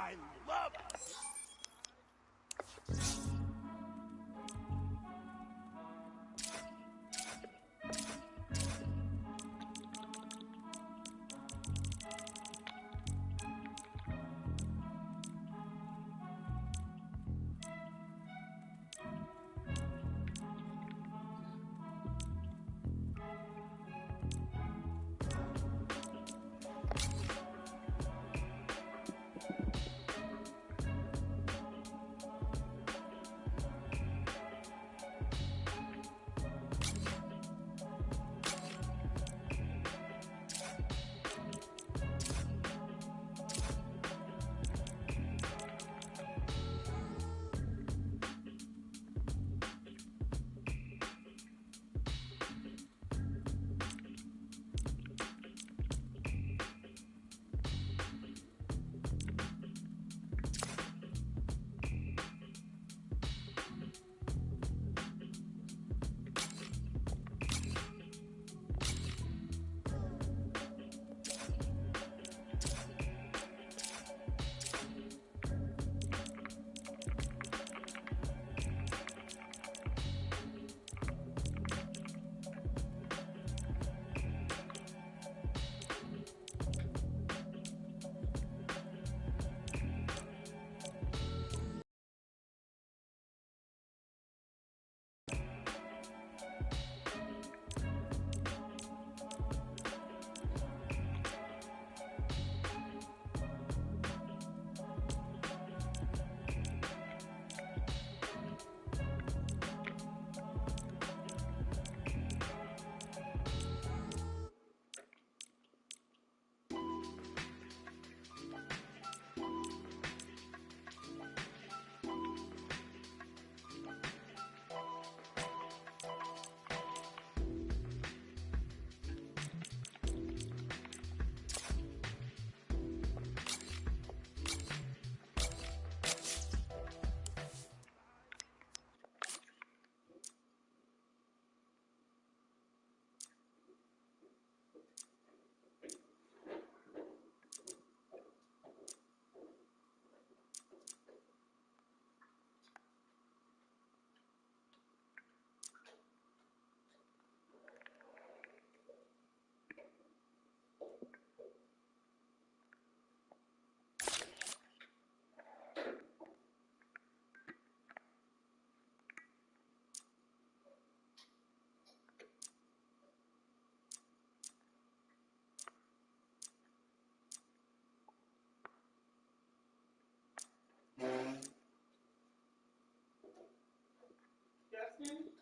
I love it.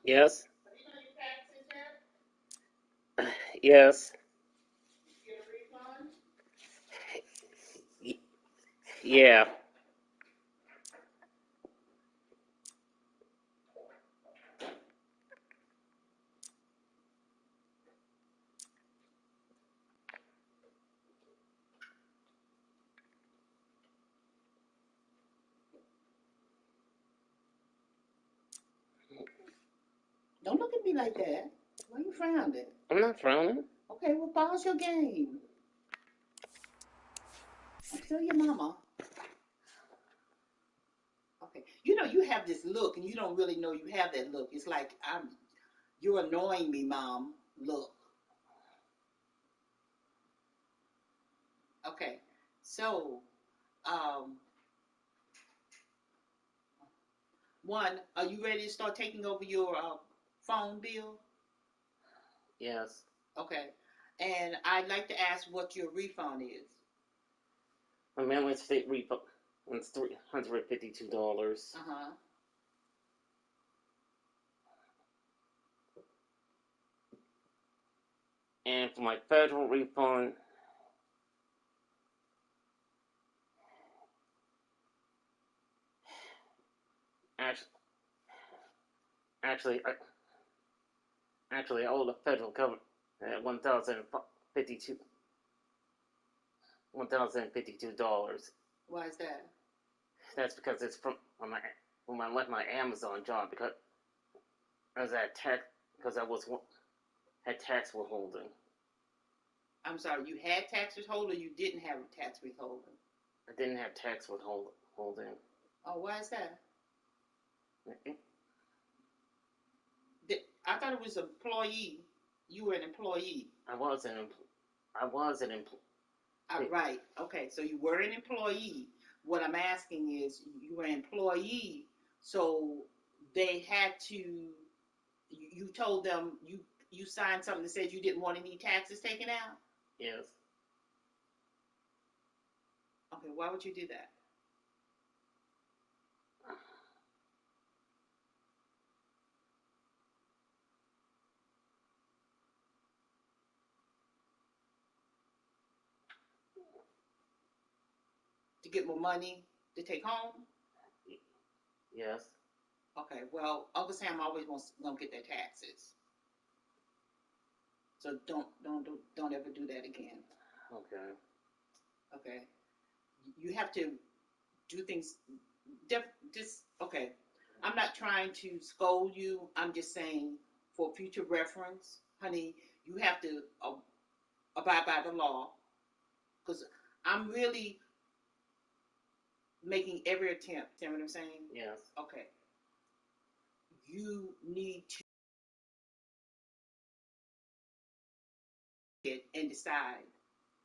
Yes. Yes. Y- yeah. Don't look at me like that. Why are you frowning? I'm not frowning. Okay, well, pause your game. I'm still your mama. Okay. You know, you have this look, and you don't really know you have that look. It's like, you're annoying me, mom. Look. Okay. So, um, one, are you ready to start taking over your phone bill? Yes. Okay. And I'd like to ask what your refund is. My mail state refund is $352. Uh huh. And for my federal refund, actually, actually, I, actually, I owe the federal government $1,052. Why is that? That's because it's from when I left my Amazon job because I was at tax because I was had tax withholding. I'm sorry, you had tax withholding or you didn't have tax withholding? I didn't have tax withholding. Oh, why is that? I thought it was employee. You were an employee. I was an employee. Right. Okay. So you were an employee. What I'm asking is, you were an employee, so they had to. You told them you signed something that said you didn't want any taxes taken out. Yes. Okay. Why would you do that? To get more money to take home? Yes. Okay, well, Uncle Sam always wants to get their taxes. So don't ever do that again. Okay. Okay. You have to do things just okay. I'm not trying to scold you. I'm just saying, for future reference, honey, you have to abide by the law, because I'm really making every attempt. You know what I'm saying? Yes. Okay. You need to get and decide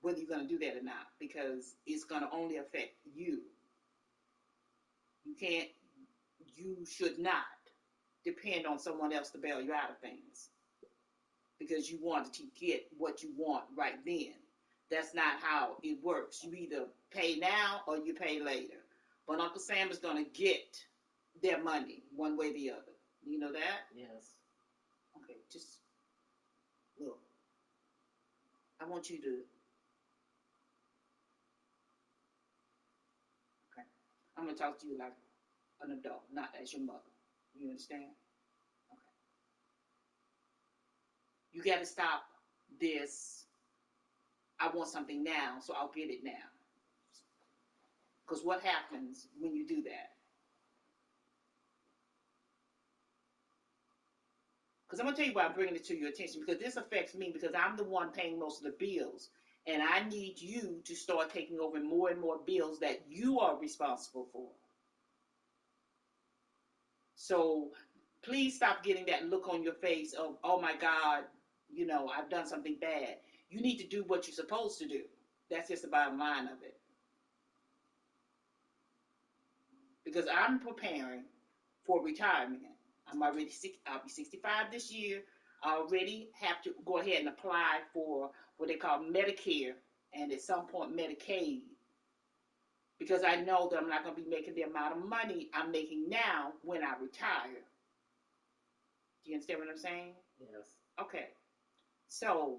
whether you're going to do that or not, because it's going to only affect you. You should not depend on someone else to bail you out of things because you wanted to get what you want right then. That's not how it works. You either pay now or you pay later. But Uncle Sam is going to get their money one way or the other. You know that? Yes. Okay, just look. I want you to. Okay. I'm going to talk to you like an adult, not as your mother. You understand? Okay. You got to stop this. I want something now, so I'll get it now. Because what happens when you do that? Because I'm going to tell you why I'm bringing it to your attention, because this affects me, because I'm the one paying most of the bills. And I need you to start taking over more and more bills that you are responsible for. So please stop getting that look on your face of, oh my God, I've done something bad. You need to do what you're supposed to do. That's just the bottom line of it. Because I'm preparing for retirement. I'll be 65 this year. I already have to go ahead and apply for what they call Medicare and at some point Medicaid, because I know that I'm not going to be making the amount of money I'm making now when I retire. Do you understand what I'm saying? Yes. Okay. So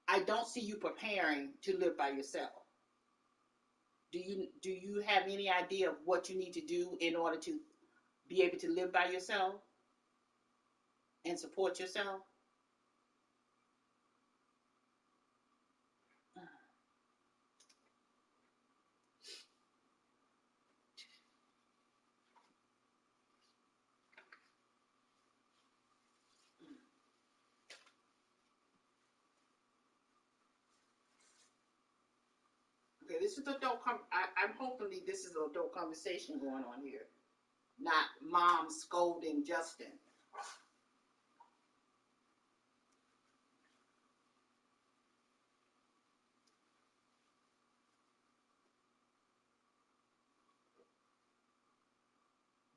I don't see you preparing to live by yourself. Do you have any idea of what you need to do in order to be able to live by yourself and support yourself? Okay, this is adult. I'm hopefully this is an adult conversation going on here, not mom scolding Justin.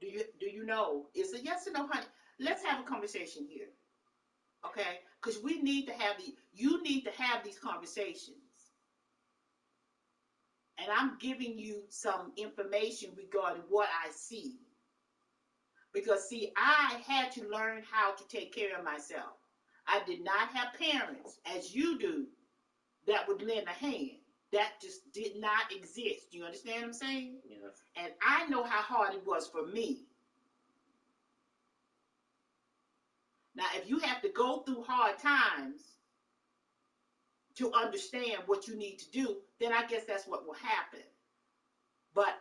Do you know? It's a yes or no, honey. Let's have a conversation here, okay? Because we need to have you need to have these conversations. And I'm giving you some information regarding what I see. Because, see, I had to learn how to take care of myself. I did not have parents, as you do, that would lend a hand. That just did not exist. Do you understand what I'm saying? Yes. And I know how hard it was for me. Now, if you have to go through hard times to understand what you need to do, then I guess that's what will happen. But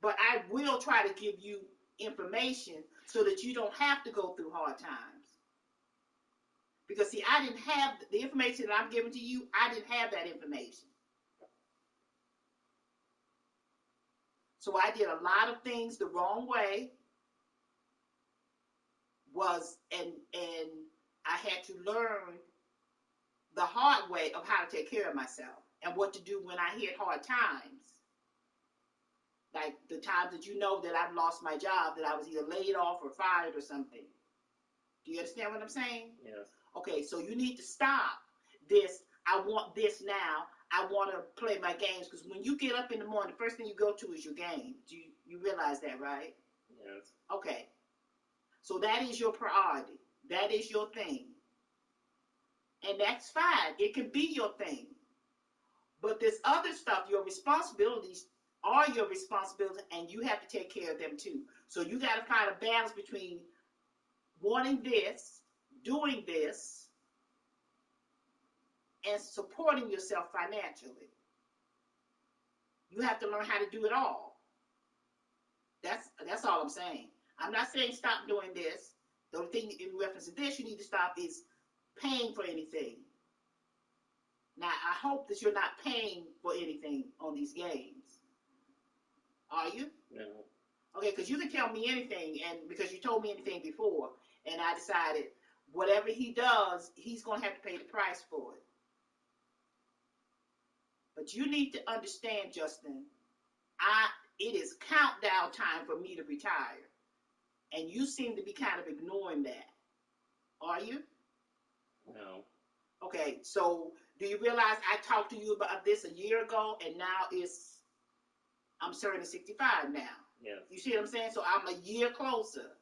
but I will try to give you information so that you don't have to go through hard times. Because see, I didn't have the information that I'm giving to you. I didn't have that information. So I did a lot of things the wrong way. And I had to learn the hard way of how to take care of myself and what to do when I hit hard times. Like the times that you know that I've lost my job, that I was either laid off or fired or something. Do you understand what I'm saying? Yes. Okay, so you need to stop this. I want this now. I want to play my games, because when you get up in the morning, the first thing you go to is your game. You realize that, right? Yes. Okay. So that is your priority. That is your thing. And that's fine. It can be your thing. But this other stuff, your responsibilities are your responsibility, and you have to take care of them too. So you got to find a balance between wanting this, doing this, and supporting yourself financially. You have to learn how to do it all. That's all I'm saying. I'm not saying stop doing this. The only thing in reference to this you need to stop is paying for anything. Now, I hope that you're not paying for anything on these games. Are you? No. Okay, because you can tell me anything, and because you told me anything before, and I decided whatever he does, he's going to have to pay the price for it. But you need to understand, Justin, it is countdown time for me to retire. And you seem to be kind of ignoring that. Are you? No. Okay, so do you realize I talked to you about this a year ago, and now I'm turning 65 now. Yes. You see what I'm saying? So I'm a year closer.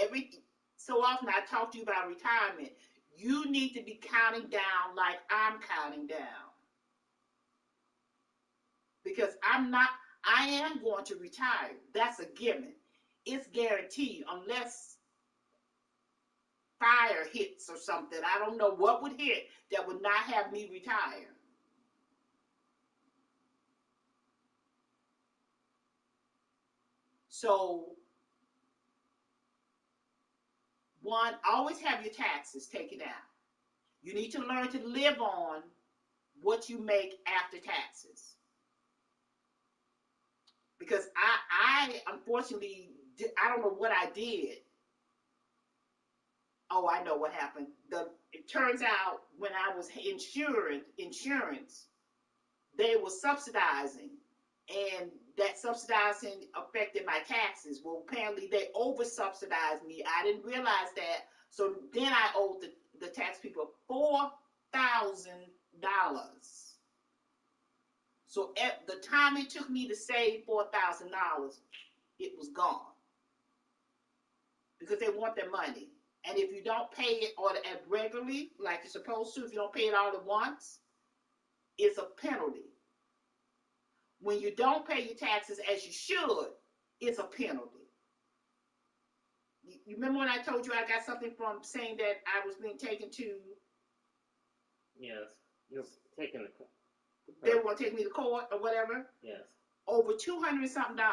Every so often I talk to you about retirement. You need to be counting down like I'm counting down. Because I am going to retire. That's a given. It's guaranteed, unless fire hits or something. I don't know what would hit that would not have me retire. So, one, always have your taxes taken out. You need to learn to live on what you make after taxes. Because I unfortunately, I don't know what I did. Oh, I know what happened. It turns out when I was insurance, they were subsidizing, and that subsidizing affected my taxes. Well, apparently they over subsidized me. I didn't realize that. So then I owed the tax people $4,000. So at the time it took me to save $4,000, it was gone. Because they want their money. And if you don't pay it regularly, like you're supposed to, if you don't pay it all at once, it's a penalty. When you don't pay your taxes as you should, it's a penalty. You remember when I told you I got something from saying that I was being taken to? Yes. You're taking the. They were going to take me to court or whatever? Yes. Over $200 something.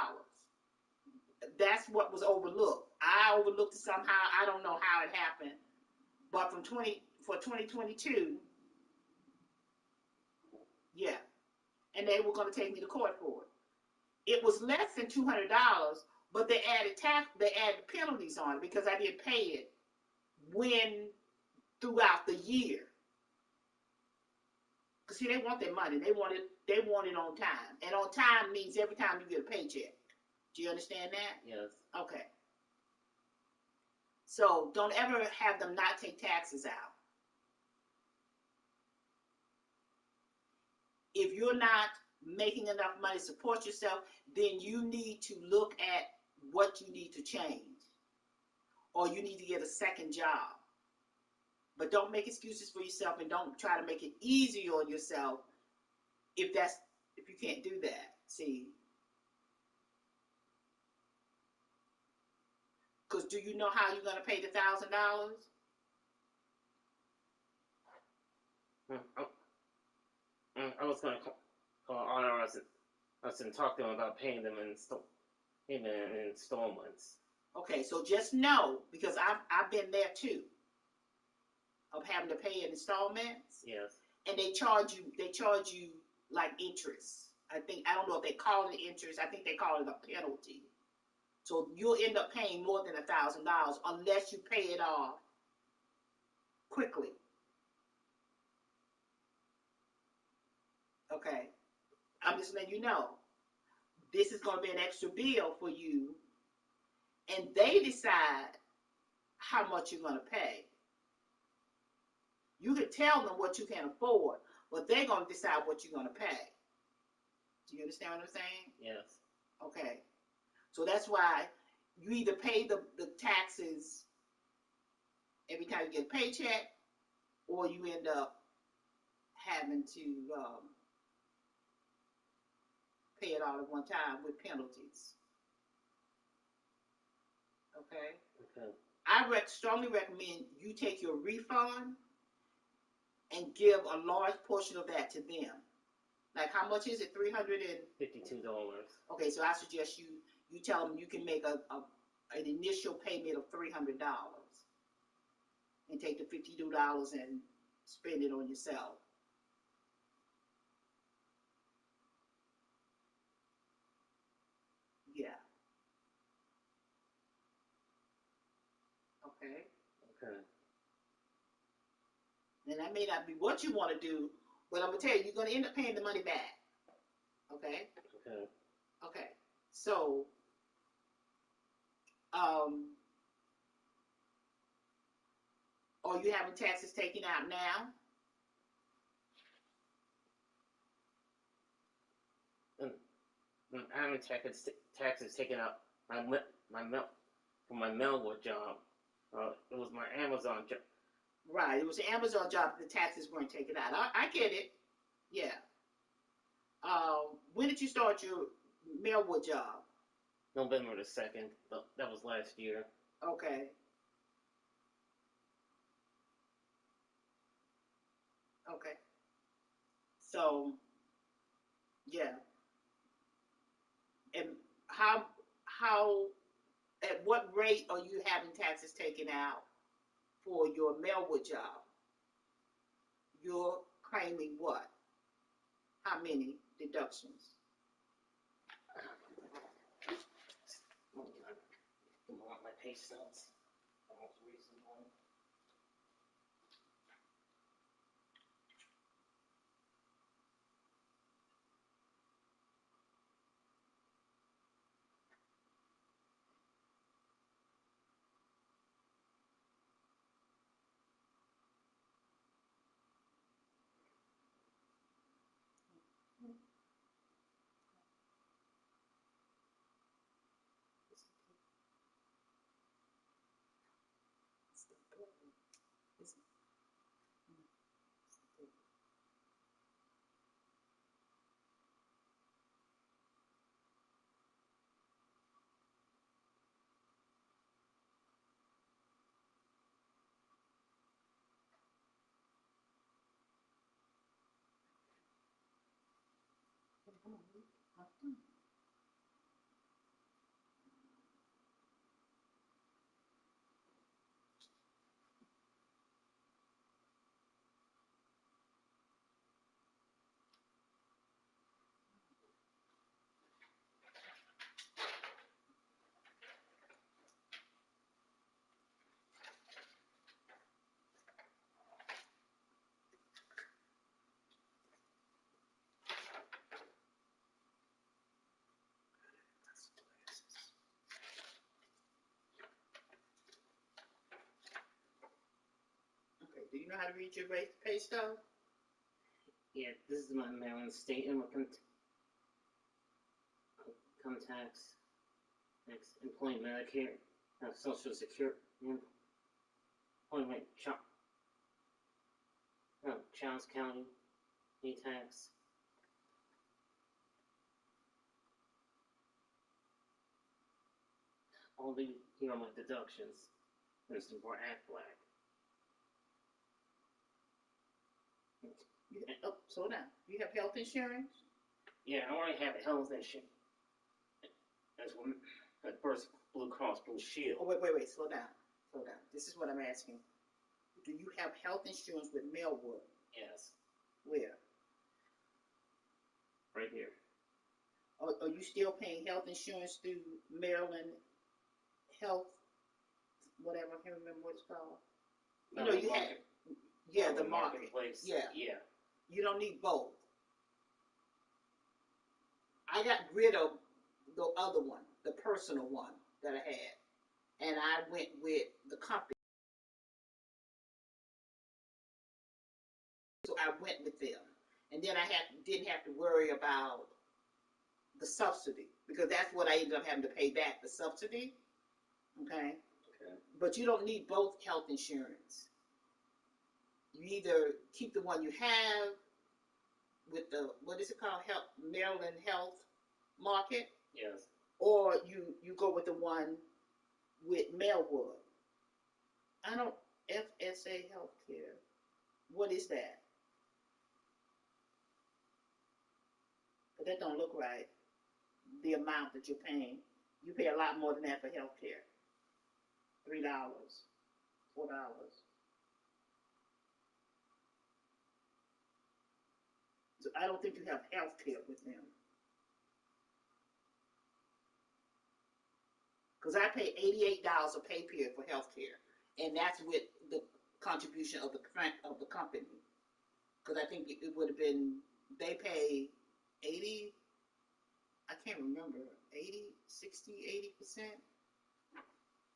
That's what was overlooked. I overlooked it somehow. I don't know how it happened. But for 2022, yeah. And they were going to take me to court for it. It was less than $200, but they added penalties on it because I didn't pay it throughout the year. Because see, they want their money. They want it on time. And on time means every time you get a paycheck. Do you understand that? Yes. Okay. So don't ever have them not take taxes out. If you're not making enough money to support yourself, then you need to look at what you need to change. Or you need to get a second job. But don't make excuses for yourself, and don't try to make it easier on yourself if you can't do that. See? Because do you know how you're going to pay the $1,000? I was going to call IRS and talk to them about paying them in installments. Okay, so just know, because I've been there too. of having to pay in installments, Yes. and they charge you like interest. I don't know if they call it interest. I think they call it a penalty. So you'll end up paying more than $1,000 unless you pay it off quickly. Okay, I'm just letting you know. This is going to be an extra bill for you, and they decide how much you're going to pay. You can tell them what you can afford, but they're going to decide what you're going to pay. Do you understand what I'm saying? Yes. Okay. So that's why you either pay the taxes every time you get a paycheck, or you end up having to pay it all at one time with penalties. Okay? Okay. I strongly recommend you take your refund and give a large portion of that to them. Like, how much is it? $52. Okay, so I suggest you tell them you can make an initial payment of $300 and take the $52 and spend it on yourself. Yeah. Okay. Okay. And that may not be what you want to do, but I'm gonna tell you, you're gonna end up paying the money back. Okay. Okay. Okay. So, are you having taxes taken out now? I'm having taxes taken out from my Melwood job. It was my Amazon job. Right. It was an Amazon job. The taxes weren't taken out. I get it. Yeah. When did you start your Melwood job? November the 2nd. That was last year. Okay. Okay. So, yeah. And at what rate are you having taxes taken out for your Melwood job? You're claiming what? How many deductions? I want my pay stubs. Most recent one. Okay. Do you know how to read your pay stub? Yeah, this is my Maryland State income tax, employment, Medicare, Social Security, employment, Childs County, tax. All the here are my deductions. There's some more Aflac. Oh, slow down. You have health insurance? Yeah, I already have health insurance. That's one. At first, Blue Cross Blue Shield. Oh, wait. Slow down. This is what I'm asking. do you have health insurance with Melwood? Yes. Where? Right here. Are you still paying health insurance through Maryland Health, whatever, I can't remember what it's called. You know, you had, yeah, the marketplace. Yeah. Yeah. You don't need both. I got rid of the other one, the personal one that I had, and I went with the company. So I went with them, and then I didn't have to worry about the subsidy, because that's what I ended up having to pay back, the subsidy. Okay. But you don't need both health insurance. You either keep the one you have with the, what is it called, Maryland Health Market, Yes. or you go with the one with Melwood. I don't, FSA Healthcare, what is that? But that don't look right, the amount that you're paying. You pay a lot more than that for healthcare. $3, $4. So I don't think you have health care with them. Because I pay $88 a pay period for health care. And that's with the contribution of the company. Because I think it would have been, they pay 80, I can't remember, 80, 60, 80%.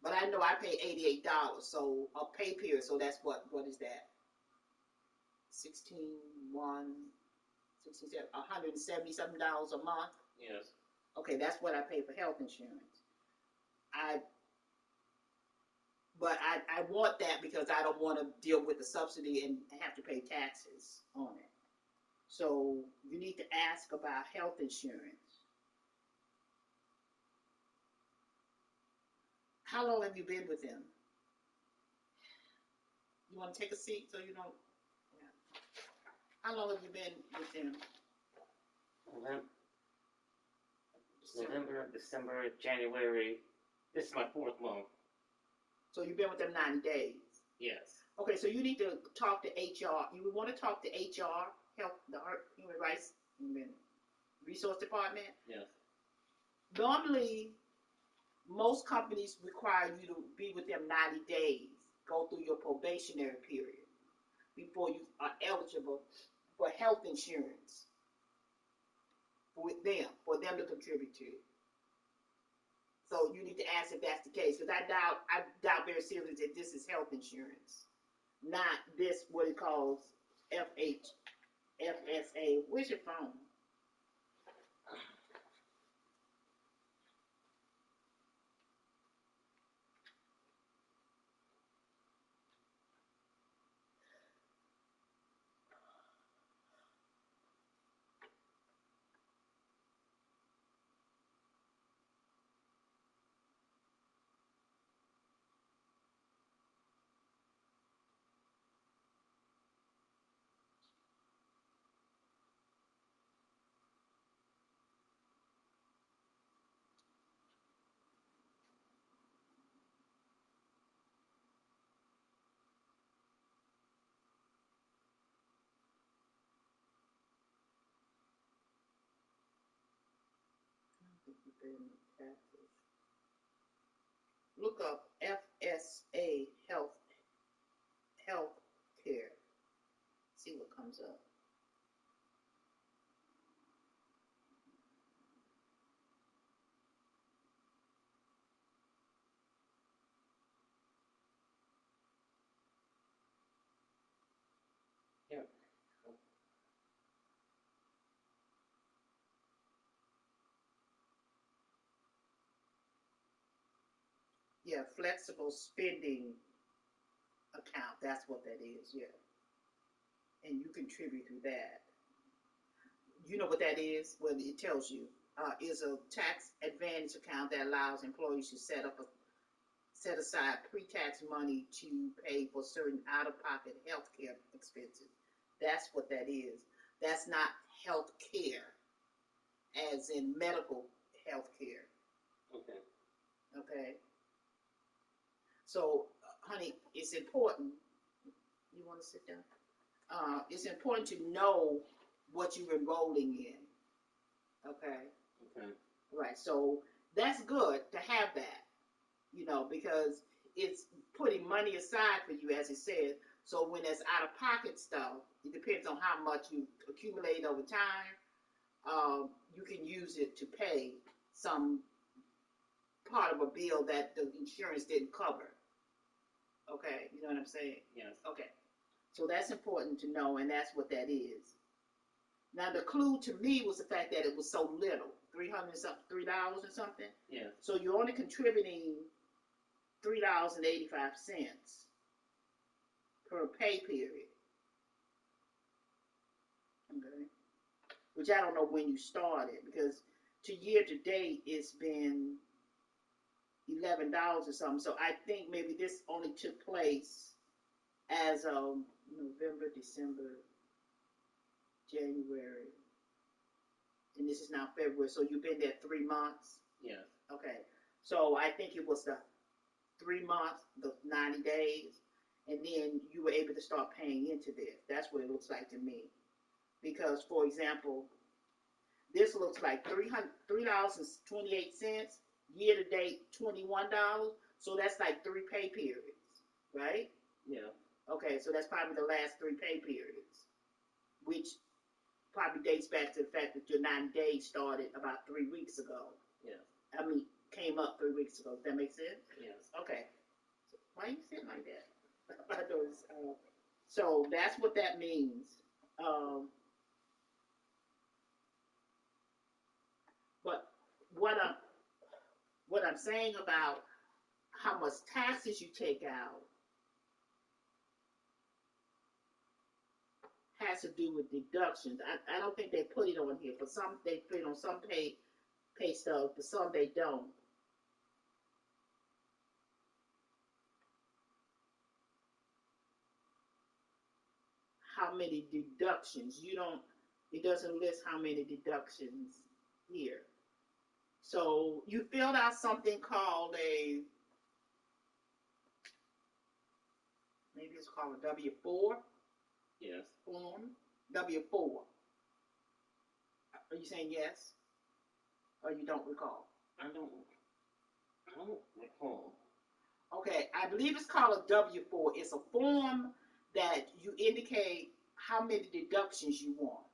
But I know I pay $88, so a pay period, so that's what is that? 170 something dollars a month. Yes. Okay, that's what I pay for health insurance. But I want that because I don't want to deal with the subsidy and have to pay taxes on it. So you need to ask about health insurance. How long have you been with them? You want to take a seat so you don't? Yeah. How long have you been with them? November, December, January. This is my 4th month. So you've been with them 90 days? Yes. Okay, so you need to talk to HR. You would want to talk to HR, the Human Rights Resource Department. Yes. Normally, most companies require you to be with them 90 days, go through your probationary period before you are eligible for health insurance with them, for them to contribute to. So you need to ask if that's the case, because I doubt very seriously that this is health insurance, not this what it calls FSA. Where's your phone? Look up FSA Health Care. See what comes up. Yeah. Yeah, flexible spending account. That's what that is. Yeah, and you contribute through that. You know what that is? Well, it tells you. Is a tax advantage account that allows employees to set aside pre-tax money to pay for certain out-of-pocket health care expenses. That's what that is. That's not health care, as in medical health care. Okay. Okay. So, honey, it's important want to sit down? It's important to know what you're enrolling in. Okay. Okay. Right. So that's good to have that, because it's putting money aside for you, as it says. So when there's out of pocket stuff, it depends on how much you accumulate over time. You can use it to pay some part of a bill that the insurance didn't cover. Okay, you know what I'm saying? Yes. Okay, so that's important to know, and that's what that is. Now the clue to me was the fact that it was so little, $300 or something. Yeah. So you're only contributing $3.85 per pay period. Okay. Which I don't know when you started, because to year to date it's been $11 or something. So I think maybe this only took place as of November, December, January, and this is now February. So you've been there 3 months. Yes. Okay. So I think it was the 3 months, the 90 days, and then you were able to start paying into this. That's what it looks like to me. Because, for example, this looks like $3.28, year to date $21. So that's like 3 pay periods, right? Yeah. Okay, so that's probably the last 3 pay periods, which probably dates back to the fact that your 90 days started about 3 weeks ago. Yeah. I mean, came up 3 weeks ago. Does that make sense? Yes. Okay. So why are you sitting like that? So that's what that means. But what I'm saying about how much taxes you take out has to do with deductions. I don't think they put it on here. For some, they put it on some pay stubs, but some they don't. How many deductions? It doesn't list how many deductions here. So you filled out something called maybe it's called a W-4. Yes. Form. W-4. Are you saying yes? Or you don't recall? I don't recall. Okay, I believe it's called a W-4. It's a form that you indicate how many deductions you want.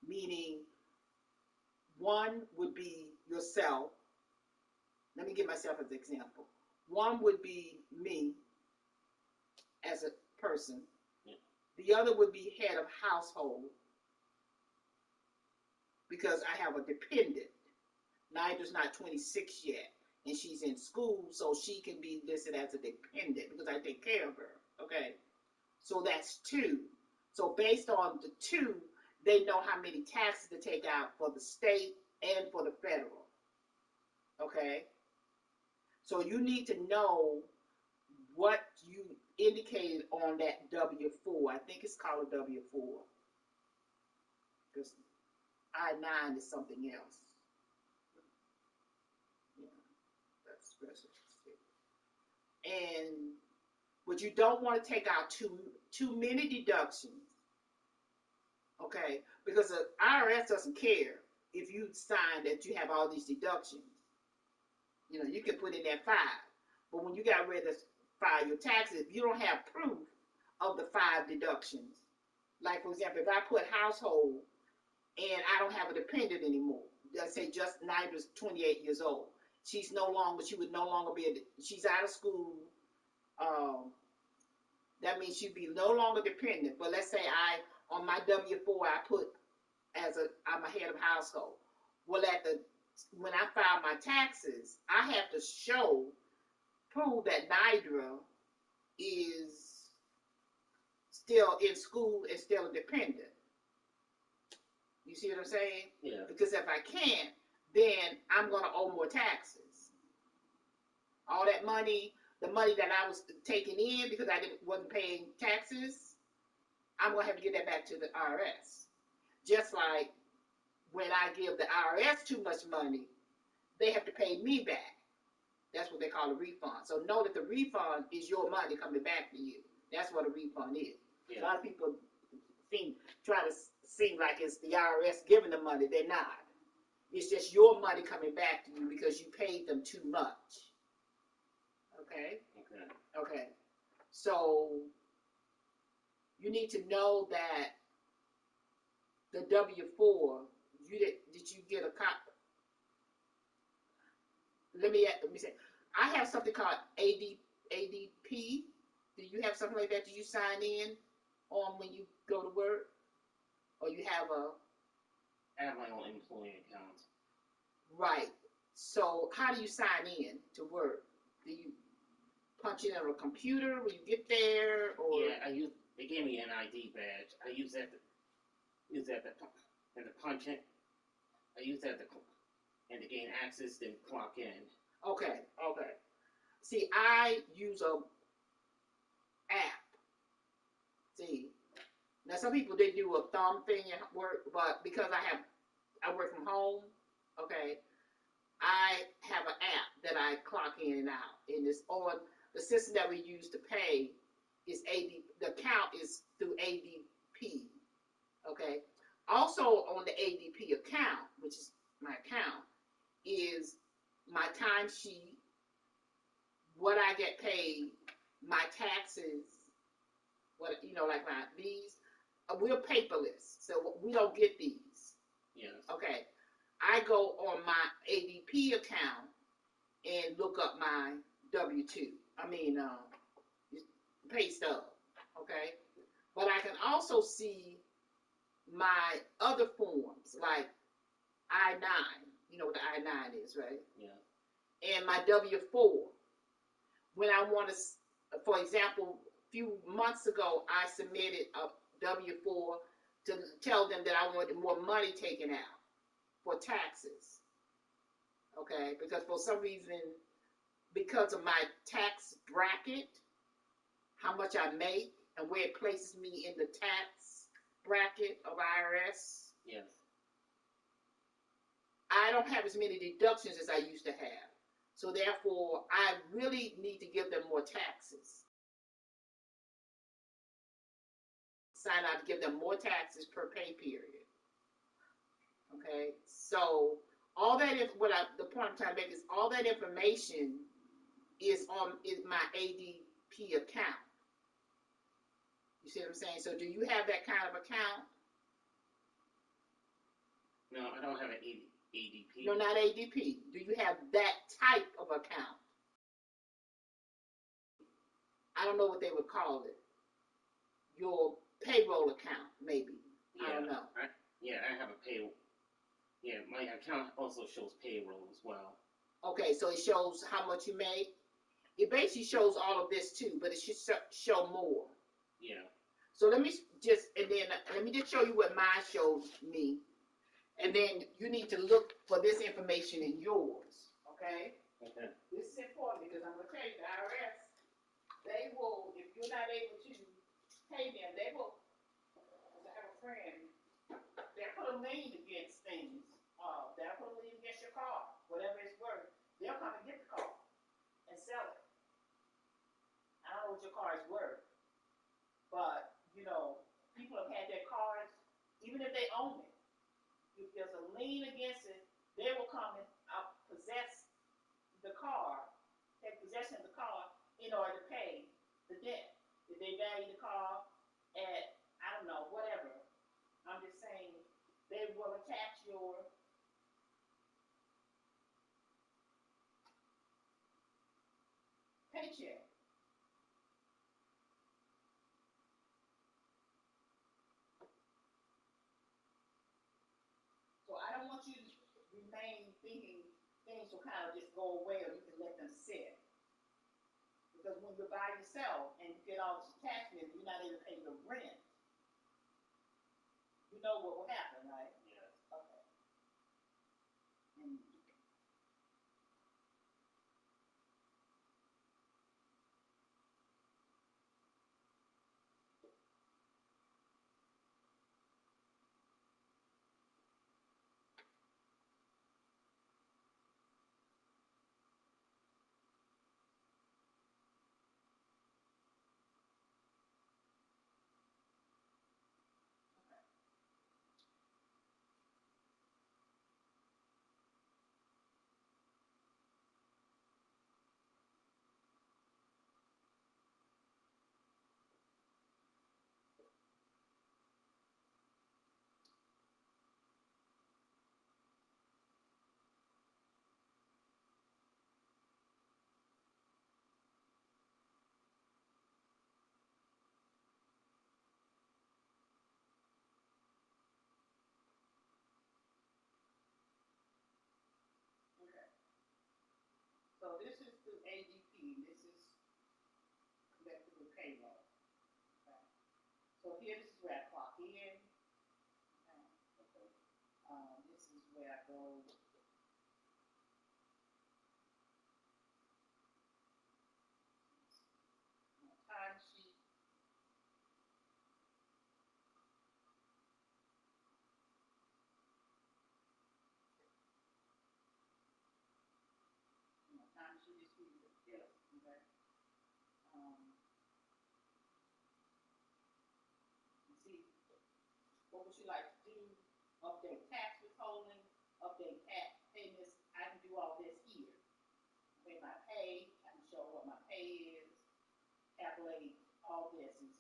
Meaning, one would be yourself. Let me give myself as an example. One would be me as a person. Yeah. The other would be head of household, because I have a dependent. Nigel's not 26 yet, and she's in school, so she can be listed as a dependent because I take care of her. Okay, so that's 2. So based on the 2, they know how many taxes to take out for the state and for the federal. Okay, so you need to know what you indicated on that W-4. I think it's called a W-4, because I-9 is something else. That's special. And but you don't want to take out too many deductions. Okay, because the IRS doesn't care if you sign that you have all these deductions. You can put in that 5, but when you got ready to file your taxes, if you don't have proof of the 5 deductions, like for example, if I put household and I don't have a dependent anymore, let's say just Nigel's 28 years old, she would no longer be, she's out of school, that means she'd be no longer dependent. But let's say on my W-4, I put I'm a head of household. Well, when I file my taxes, I have to prove that Nidra is still in school and still a dependent. You see what I'm saying? Yeah. Because if I can't, then I'm going to owe more taxes. All that money, the money that I was taking in because I wasn't paying taxes, I'm going to have to give that back to the IRS. Just like when I give the IRS too much money, they have to pay me back. That's what they call a refund. So know that the refund is your money coming back to you. That's what a refund is. A lot of people try to seem like it's the IRS giving the money. They're not. It's just your money coming back to you because you paid them too much. Okay? Okay. So you need to know that the W-4, did you get a copy? Let me say, I have something called ADP. Do you have something like that? Do you sign in on when you go to work? Or you have I have my own employee account. Right. So how do you sign in to work? Do you punch it on a computer when you get there, or? Yeah, they gave me an ID badge. I use that and to punch it. I use that and to gain access to clock in. Okay. See, I use a app. See, now some people they do a thumb thing at work, but because I work from home. Okay, I have an app that I clock in and out, and it's on the system that we use to pay is the account is through ADP. Okay. Also on the ADP account, which is my account, is my timesheet, what I get paid, my taxes, like these. We're paperless, so we don't get these. Yes. Okay. I go on my ADP account and look up my W-2. Pay stub. Okay. But I can also see my other forms, like I-9. You know what the I-9 is, right? Yeah. And my W-4. When I want to, for example, a few months ago, I submitted a W-4 to tell them that I wanted more money taken out for taxes. Okay? Because for some reason, because of my tax bracket, how much I make, and where it places me in the tax bracket of IRS. Yes. I don't have as many deductions as I used to have. So therefore, I really need to give them more taxes. Sign out to give them more taxes per pay period. Okay? So all that the point I'm trying to make is all that information is my ADP account. You see what I'm saying? So do you have that kind of account? No, I don't have an ADP. No, not ADP. Do you have that type of account? I don't know what they would call it. Your payroll account, maybe. Yeah, I don't know. I have a payroll. Yeah, my account also shows payroll as well. Okay, so it shows how much you make. It basically shows all of this too, but it should show more. Yeah. So let me just show you what mine shows me, and then you need to look for this information in yours. Okay. Okay. This is important because I'm going to tell you the IRS, they will, if you're not able to pay them, they will. I have a friend. They'll put a lien against things. They'll put a lien against your car, whatever it's worth. They'll come and get the car and sell it. I don't know what your car is worth, but people have had their cars, even if they own it. If there's a lien against it, they will come and possess the car, take possession of the car in order to pay the debt. If they value the car at, I don't know, whatever. I'm just saying they will attach your paycheck. So I don't want you to remain thinking things will kind of just go away or you can let them sit. Because when you're by yourself and you get all this attachment, you're not able to pay the rent. You know what will happen, right? Yes. Okay. And this is through ADP. This is connected with payroll. Okay. So here, this is where I clock in. Okay. This is where I go. My time sheet. My time sheet is here. Yes. Okay. You see, what would you like to do? Update tax withholding, update tax payments. I can do all this here. Okay, my pay, I can show what my pay is, calculate all this is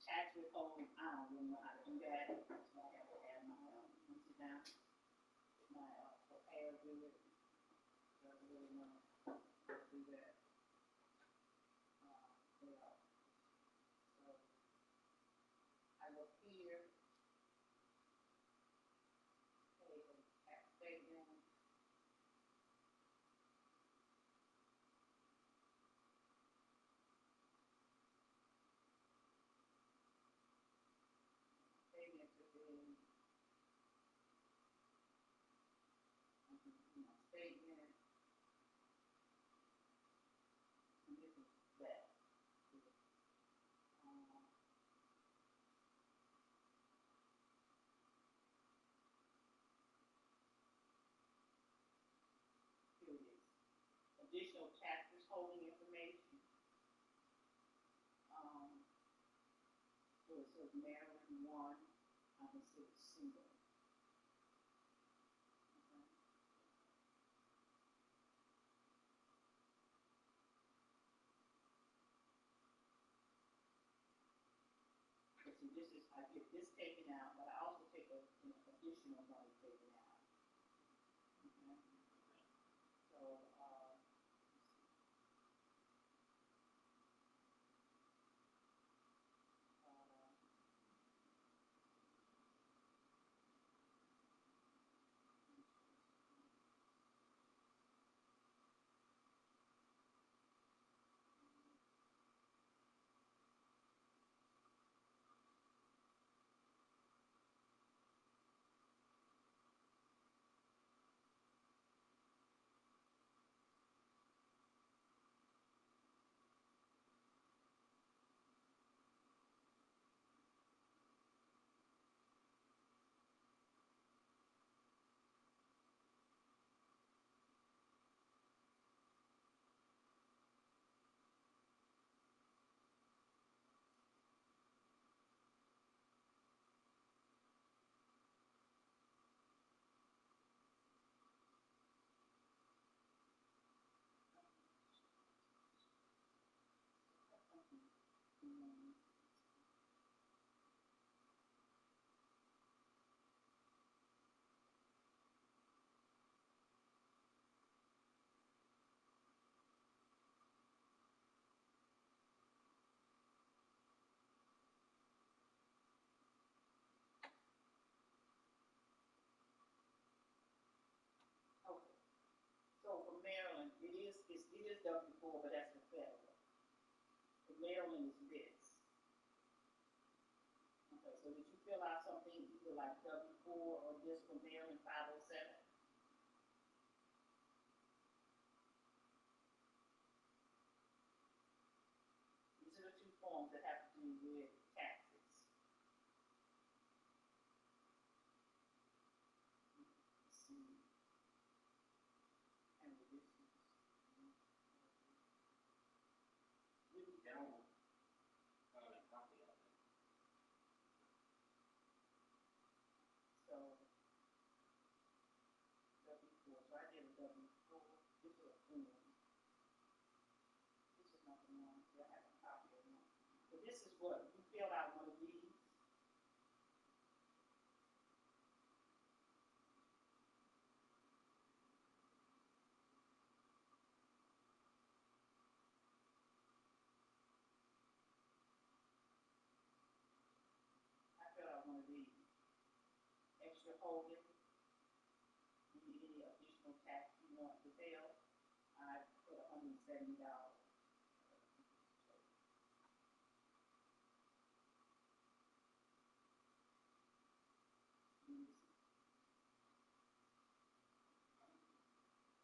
tax withholding. I don't really know how to do that. So I have to have my sit down, my preparer do it. Doesn't really know how to do that. Yeah. So I look here, pay the tax statement. Payments have been my statement, and this is that. Um, Here it is. Additional tax withholding information. So it says Maryland one, I can see the single. Okay. So this is, I get this taken out, but I also take additional money taken out. Okay. So, uh, um, okay. So for Maryland, it is W-4, but that's the federal. For Maryland is this. Okay, so did you fill out something either like W-4 or this for Maryland 507? These are the two forms that have to do with taxes. Let's see. And this is, They don't own a copy of it. so W-4. So I did a W-4. This is a form. This is not the one. I have a copy of one. But this is what you filled out one of these. I filled out one of these. Extra holding. Any additional tax you want $170.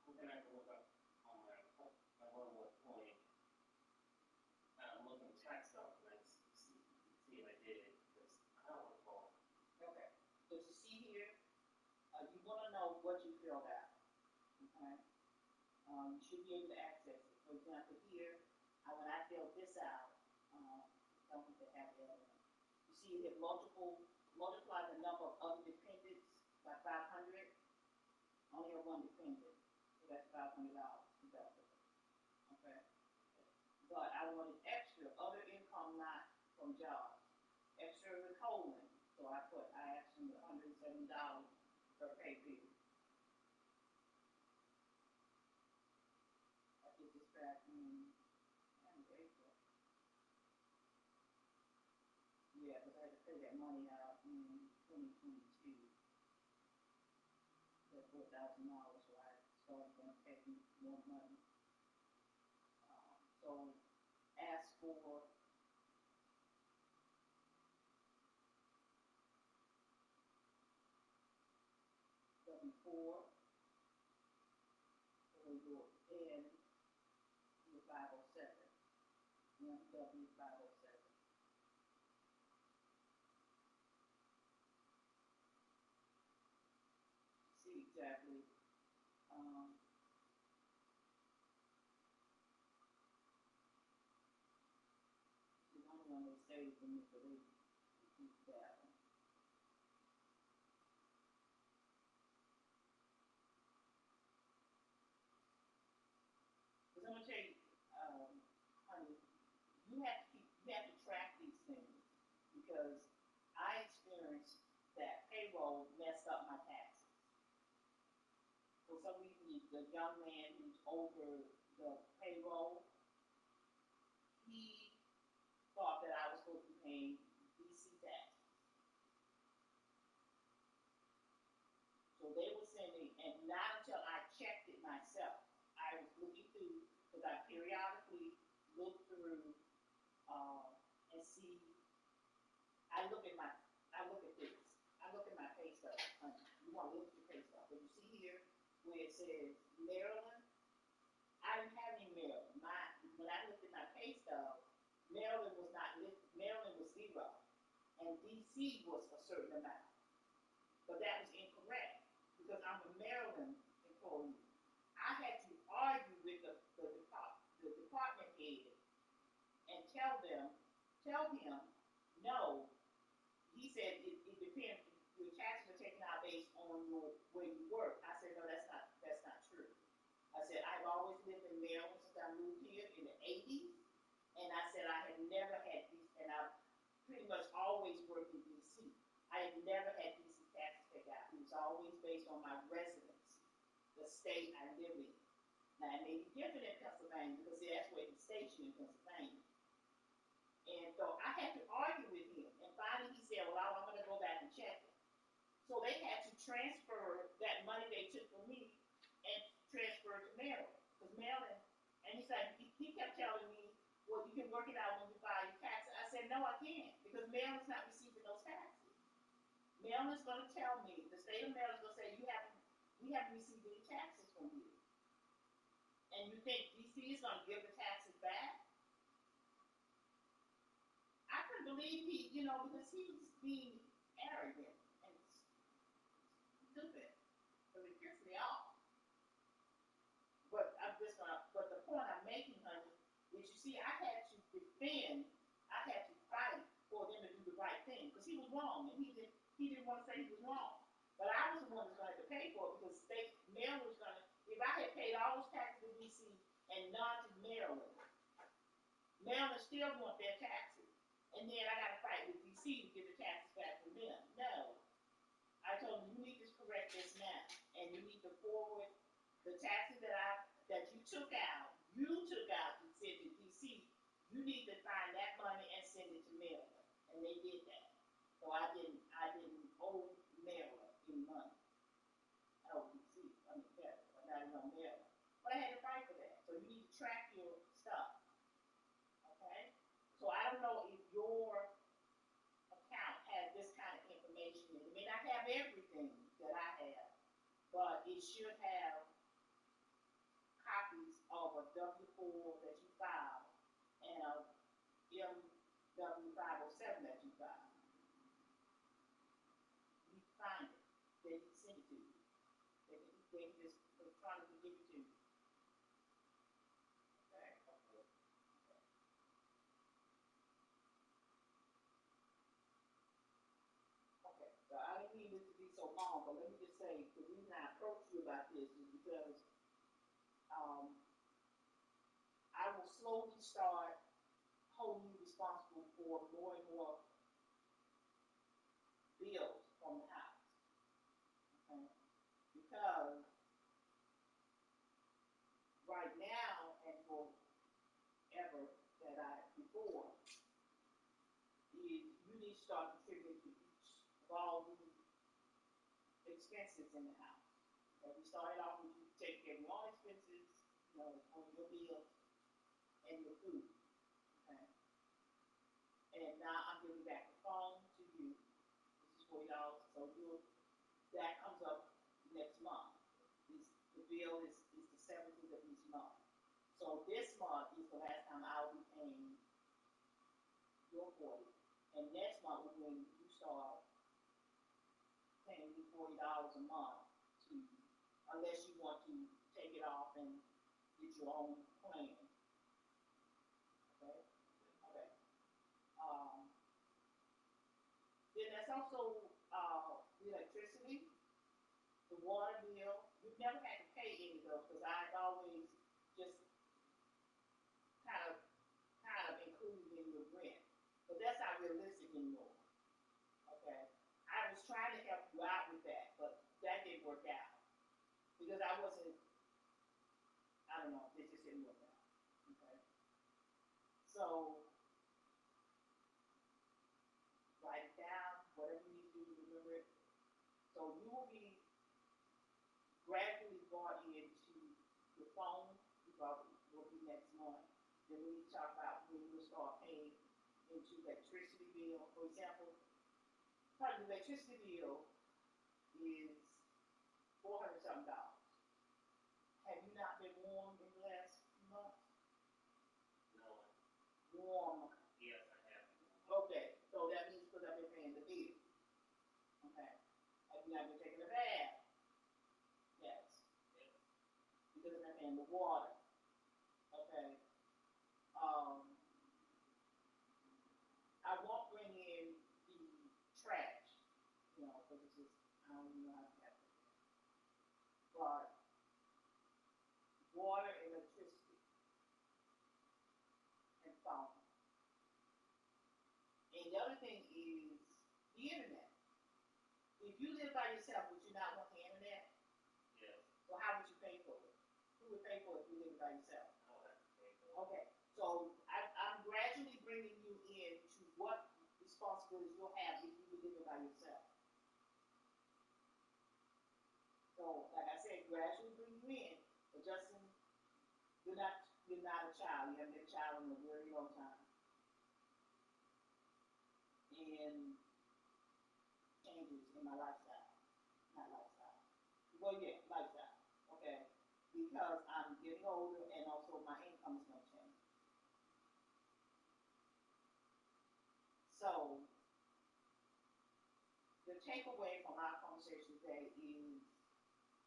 I'm gonna have to look up on my level of point. I'm looking at tax documents, see if I did it, because I don't recall. Okay, so you see here, you wanna know what you filled out, okay? You should be able to access it. For example, here, when I filled this out, don't need to have the other one. You see it multiply the number of other dependents by 500. Only have one dependent, so that's $500 deductible, okay? But I wanted extra, other income not from jobs, extra withholding, so I asked them $170 per pay period. I did this back in April. Yeah, because I had to pay that money out in 2022. That $4,000, so I started going to pay more money. So ask for W-4 or your N, your 507, MW 507. See exactly, the only one they saved in it, but they keep that one. Because I'm gonna tell you, honey, you have to track these things because I experienced that payroll messed up my taxes. For some reason, the young man who's over the payroll, he thought that I was supposed to be paying DC taxes. So they were sending, and not until I checked it myself, I was looking through, because I periodically look through and see. I look at this. I look at my pay stub. You want to look at your pay stub. But you see here where it says Maryland, I didn't have any Maryland. When I looked at my pay stub, Maryland was not listed. Maryland was 0, and DC was a certain amount. But that was incorrect because I'm a Maryland employee. I had to argue with the department head and tell him, no. He said it depends. Your taxes are taken out based on where you work. I said no, that's not true. I said I've always lived in Maryland since I moved here in the 80s, and I said I had never had these, and I've pretty much always worked in DC. I had never had DC taxes taken out. It was always based on my residency, the state I live in. Now it may be different in Pennsylvania because that's where he stationed in Pennsylvania. And so I had to argue with him, and finally he said, well, I'm going to go back and check it. So they had to transfer that money they took from me and transfer it to Maryland. Because Maryland, and he said, he kept telling me, well, you can work it out when you file your taxes. I said, no, I can't, because Maryland's not receiving those taxes. Maryland's going to tell me, the state of Maryland's going to say, we haven't received any taxes from you. And you think DC is going to give the taxes back? I couldn't believe because he was being arrogant and stupid. So it pissed me off. But the point I'm making, honey, is you see, I had to fight for them to do the right thing, because he was wrong, and he didn't want to say he was wrong. But I was the one that's going to have to pay for it, because Maryland was going to, if I had paid all those taxes to DC and none to Maryland still want their taxes. And then I got to fight with DC to get the taxes back from them. No. I told them, you need to correct this now. And you need to forward the taxes that you took out and sent to DC. You need to find that money and send it to Maryland. And they did that. So I didn't owe Maryland any money. I owe DC, federal, but not on Maryland. But I had to fight for that. So you need to track your but it should have copies of a W-4 that you filed and a MW-507 that you filed. You find it, they can send it to you. They can just electronically give it to you. Okay? Okay, so I didn't mean this to be so long, but let me just say, the reason I approached you about this is because um, I will slowly start holding you responsible for more and more bills from the house. Okay? Because right now and forever that before, is you need to start contributing to each of all the expenses in the house. Okay? We started off with you taking care of your own expenses, on your bills and your food. Okay? And now I'm giving back the phone to you. This is $40. So that comes up next month. The bill is the 17th of each month. So this month is the last time I'll be paying your 40. And next month is when you start paying me $40 a month unless you want to take it off and get your own plan. Okay? Okay. Then that's also the electricity, the water bill. You've never had to pay any of those because I always just kind of included in your rent. But that's not realistic anymore. Okay? I was trying to help you out with that, but that didn't work out. Because I don't know, it just didn't work out. Okay? So write it down, whatever you need to do to remember it. So you will be gradually brought into your phone, will be next month. Then we need to talk about when you'll start paying into electricity bill. For example, part of the electricity bill is $400 something. Have you not been warm in the last few months? No. Warm. Yes, I have. Okay, so that means because I've been paying the bill. Okay. Have you not been taking a bath? Yes. Yes. Because I've been paying the water. Okay. I won't bring in the trash, because it's just, I don't even know how to have it. But water, electricity, and phone. And the other thing is the internet. If you live by yourself, would you not want the internet? Yes. So how would you pay for it? Who would pay for it if you live by yourself? I would have to pay for it. Okay, so I'm gradually bringing you in to what responsibilities you'll have if you were living by yourself. So, like I said, gradually bring you in, but Justin, you're not a child. You haven't been a child in a very long time. And changes in my lifestyle, not lifestyle. Well, yeah, lifestyle. Okay, because I'm getting older and also my income is going to change. So, the takeaway from our conversation today is,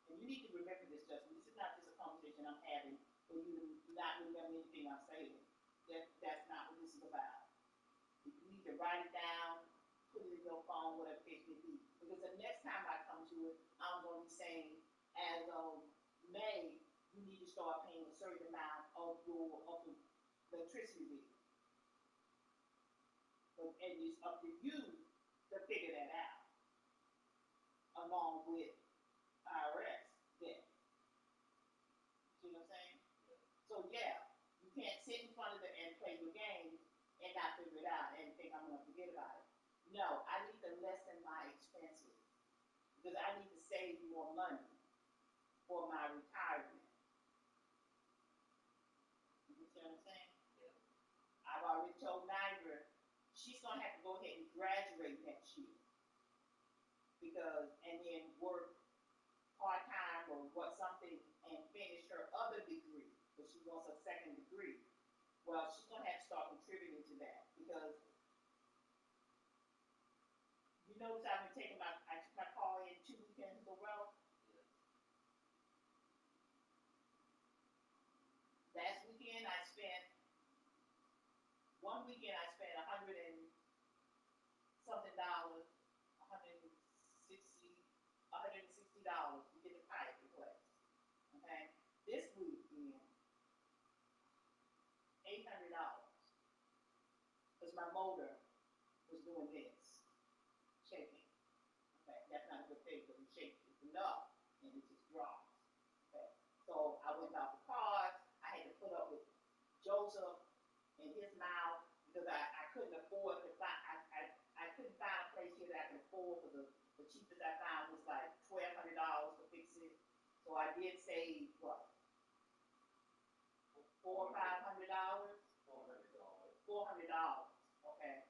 and you need to remember this, Justin, this is not just a conversation I'm having for you to not remember anything I'm saying. That's not what this is about. You need to write it down, put it in your phone, whatever case may be. Because the next time I come to it, I'm going to be saying, as of May, you need to start paying a certain amount of the electricity bill. And it's up to you to figure that out, along with IRS debt. See what I'm saying? Yes. So yeah, you can't sit in front of it and play your games and not figure it out and think I'm going to forget about it. No, I need to lessen my expenses because I need to save more money for my retirement. You see what I'm saying? Yes. I've already told Niagara she's going to have to go ahead and graduate next year and then work part-time what something and finish her other degree, but she wants a second degree. Well, she's gonna have to start contributing to that because you notice I've been taking I took my car in 2 weekends in a row. Yeah. Last weekend I spent one weekend I spent $100 and something, $160 to get the pipe replaced. Okay, this weekend $800 because my motor was doing this, shaking. Okay, that's not a good thing because it shakes enough and it just drops. Okay, so I went out the parts. I had to put up with Joseph in his mouth because I couldn't afford to find. I couldn't find a place here that I could afford for the cheapest I found was like $1,200 to fix it. So I did save what, $400 or $500. $400. Okay,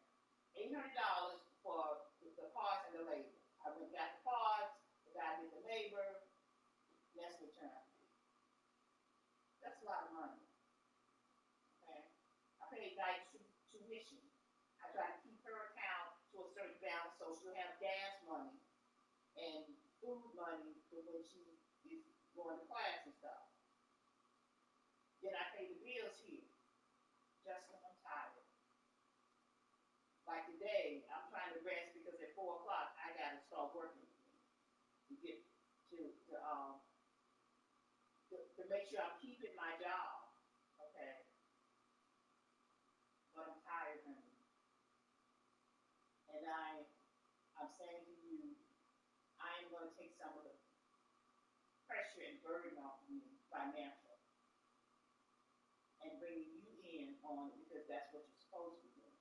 $800 for the parts and the labor. I went and got the parts. The guy did the labor. Let's return. That's a lot of money. Okay, I paid like tuition. I try to keep her account to a certain balance so she'll have gas money and food money for when she is going to class and stuff. Then I pay the bills here. Just when I'm tired. Like today, I'm trying to rest because at 4 o'clock I gotta start working to get to make sure I'm keeping my job. Okay, but I'm tired, honey. And I'm saying to you, I am going to take some of the pressure and burden off me financial and bringing you in on it because that's what you're supposed to be doing.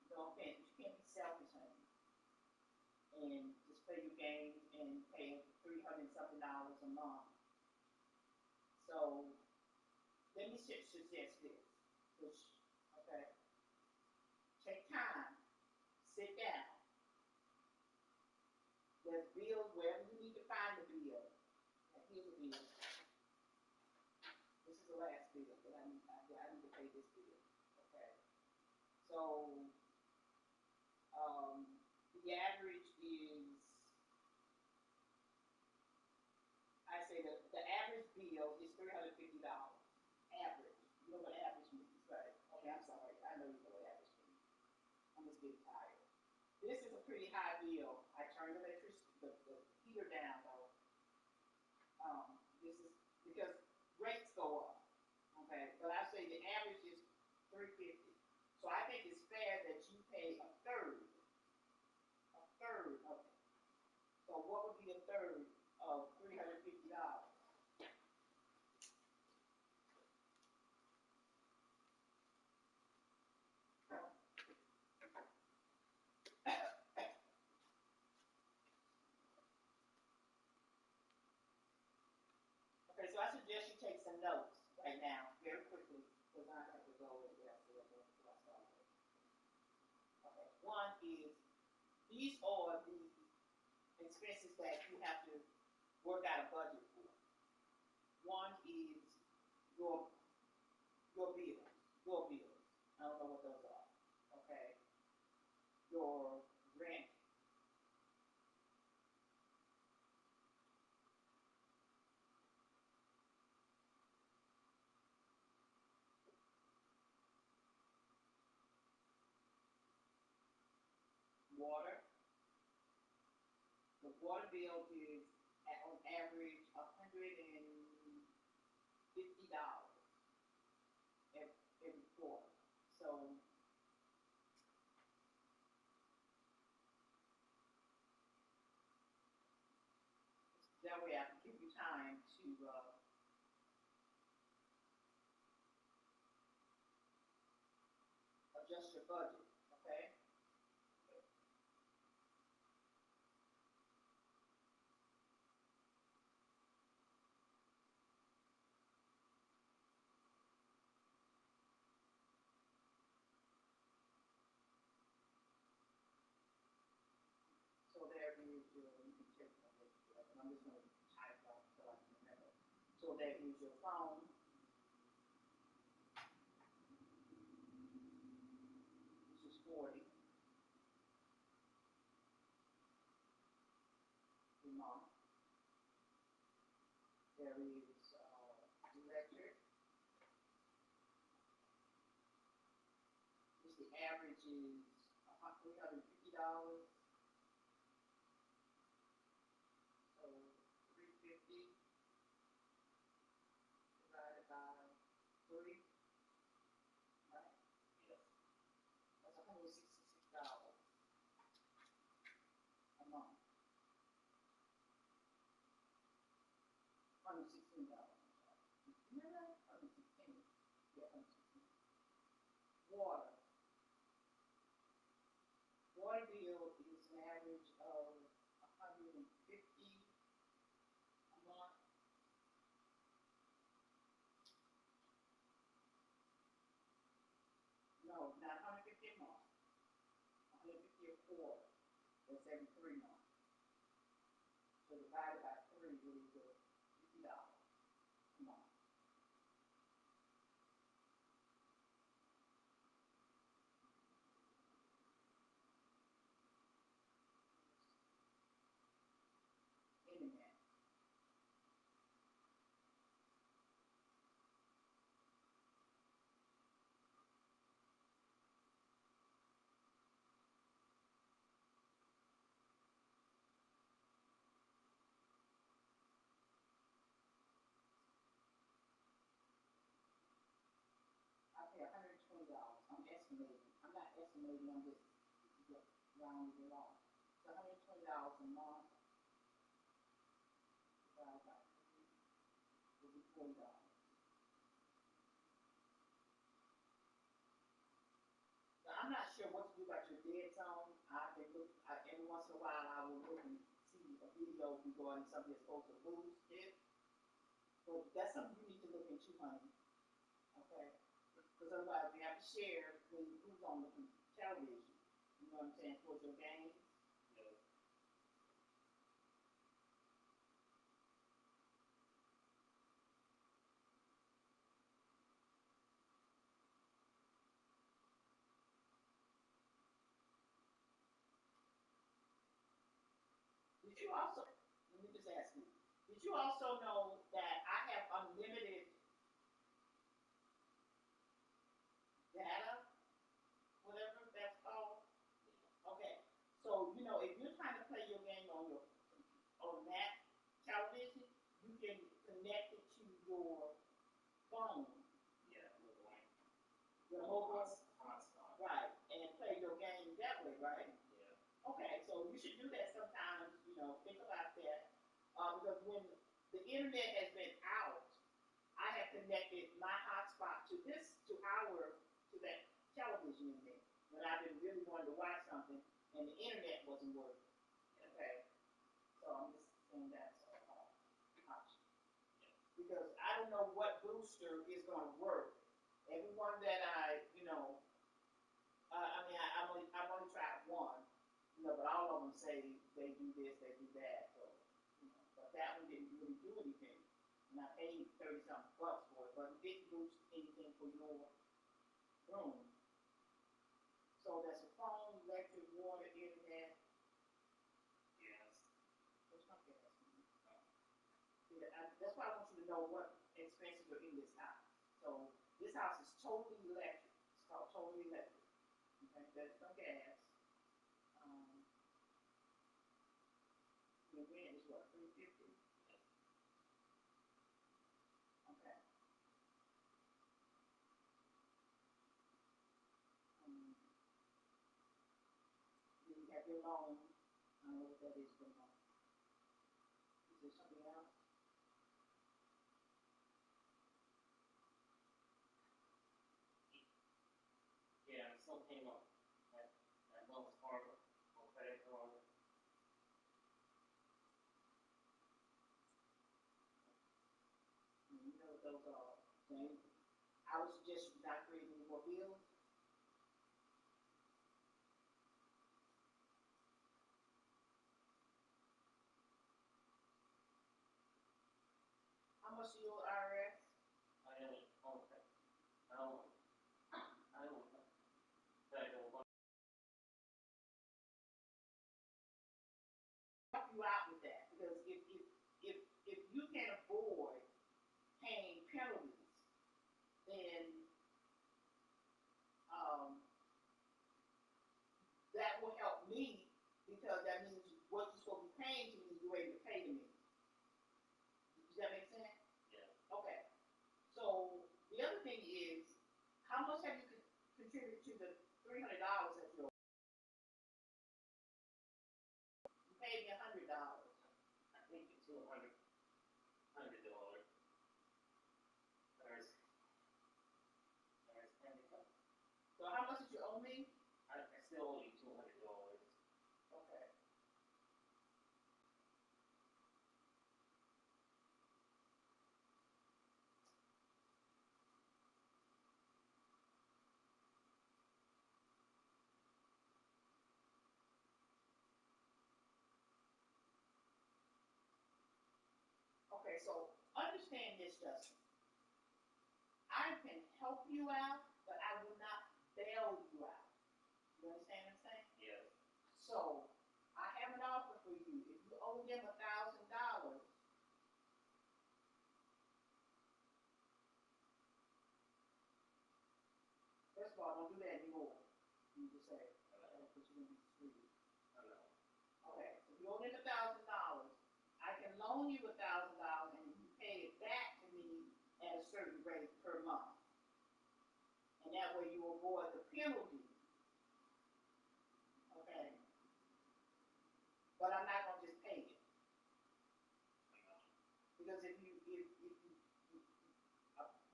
You can't be selfish, honey, and just play your game and pay $300 something a month. So let me suggest this, okay? Take time, sit down. There's bills wherever you need to find the bill. And here's the bill. This is the last bill that I need to pay this bill. Okay. So the average is, I say the average bill is $350. Average. You know what average means, right? Okay, I'm sorry. I know you know what average means. I'm just getting tired. This is a pretty high bill. I turned the heater down though. This is because rates go up. Okay, but I say the average is $350. So I think it's fair that you pay a third of it. So what would be a third of $350? Okay, so I suggest you take some notes right now, very quickly, because I have to go and get to before I start. Okay, one is these are the expenses that you have to work out a budget for. One is your bills, I don't know what those are. Okay, your rent, water. The water bill is on average $150 every quarter. So that way I can give you time to adjust your budget. Okay. So there is your, you can check that. So that is your phone, which is 40 a month. There is electric, which the average is $350. So 350 divided by 3, right? Yes. That's $166 a month. $116. Remember that? 116. Yeah, 116. Water. Water bill is an average of 150 a month. No, not 150 a month. 150 a quarter. That's every 3 months. So divided by 3 is $50 a month. Internet. I pay $120. I'm estimating. I'm not estimating. I'm just rounding it off. It's $120 a month divided by 3 will be $40. Now, I'm not sure what to do about your dead zone. I've been looking, every once in a while I will look and see a video regarding something that's supposed to boost it. But that's something you need to look into, honey. Okay? Because otherwise we have to share who's on the television. You know what I'm saying? Towards your games. Yes. Did you also, let me just ask you, did you also know that I have unlimited data, whatever that's called? Okay, so you know if you're trying to play your game on that television, you can connect it to your phone, Yeah, with like your mobile, hotspot. right, and play your game that way, right? Yeah. Okay, so you should do that sometimes. You know, think about that because when the internet has been out, I have connected my hotspot to that television in there when I've been really wanting to watch something and the internet wasn't working. Okay, so I'm just saying that's an option because I don't know what booster is going to work. Everyone that I've only tried one, but all of them say they do this, they do that. So, but that one didn't really do anything, and I paid 30-something bucks for it, but it didn't boost anything for your room. So that's a phone, electric, water, internet. Yes. What's my gas? Yeah, that's why I want you to know what expenses are in this house. So this house is totally electric. It's called totally electric. Okay, that's no gas. Your rent is what, $350? Okay. Um, then you have your loan. I don't know what that is for loan. Is there something else? Yeah, I'm still paying up that Wells Fargo on credit card. You know what those are. Okay. I would suggest you not creating any more bills. How much is your IRS? I don't, okay, I don't, federal, Help you out with that, because if you can avoid paying penalties, then, that will help me, because that means what you're supposed to be paying to me, you're able to pay to me. Does that make sense? yeah, Okay. So the other thing is, how much have you contributed to the $300 that you paid me $100? I think it's $200. There's handicap. So how much did you owe me? I still owe you $200. Okay. Okay, so understand this, Justin. I can help you out, but I will not bail you out. You understand what I'm saying? Yes, So I have an offer for you. If you owe them $1,000, first of all, don't do that anymore. You just say, okay, because you're gonna be screwed. I know. Okay, so if you owe them $1,000, I can loan you $1,000 and you pay it back to me at a certain rate per month. And that way you avoid the penalty. Okay? But I'm not gonna just pay it. I know. Because if you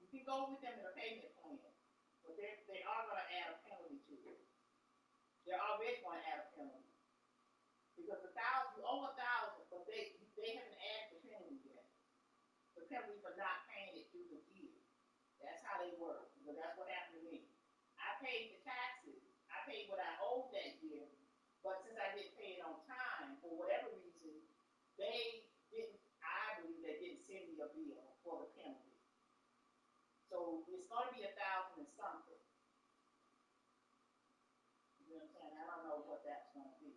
can go with them in a payment plan, but they are gonna add a penalty to it. They're already gonna add a penalty. Because you owe $1,000, but they haven't added the penalty yet. The penalty for not paying it through the year. That's how they work, because that's what happened to me. I paid the taxes. I paid what I owed that year, but since I didn't pay it on time, for whatever reason, I believe they didn't send me a bill for the penalty. So it's gonna be $1,000 and something. You know what I'm saying? I don't know what that's gonna be.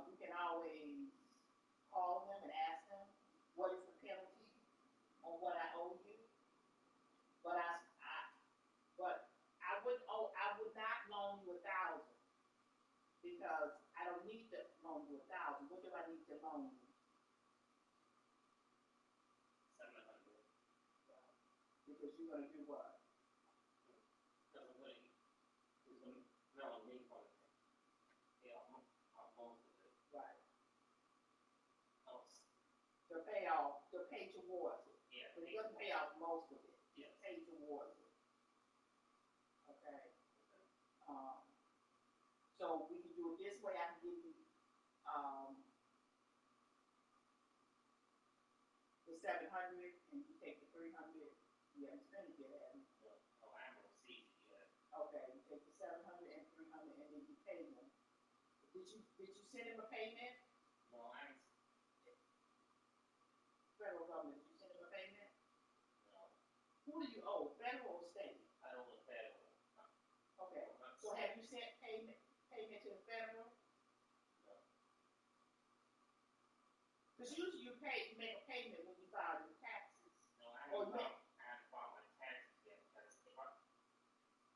You can always call them and ask them, what is the penalty on what I owe you? But I would not loan you $1,000, because I don't need to loan you $1,000. What do I need to loan you? 700. Because you're gonna do what? Because I'm gonna, no, me for it. Yeah, most of it. Right. Else. To pay towards it. Yeah. But it doesn't pay off most of it. Yes. Pay towards it. Okay. So we can do it this way. I can give you the 700, and you take the 300. You haven't spent it yet, have you? No, I haven't received it yet. Okay, you take the 700 and 300, and then you pay them. Did you send him a payment? No, I haven't. Federal government, did you send him a payment? No, Who do you owe, federal or state? I don't know federal. Okay, so have you sent payment to the federal? No. Because usually you make a payment when you file your taxes. No, I Or haven't filed my taxes yet, because if I,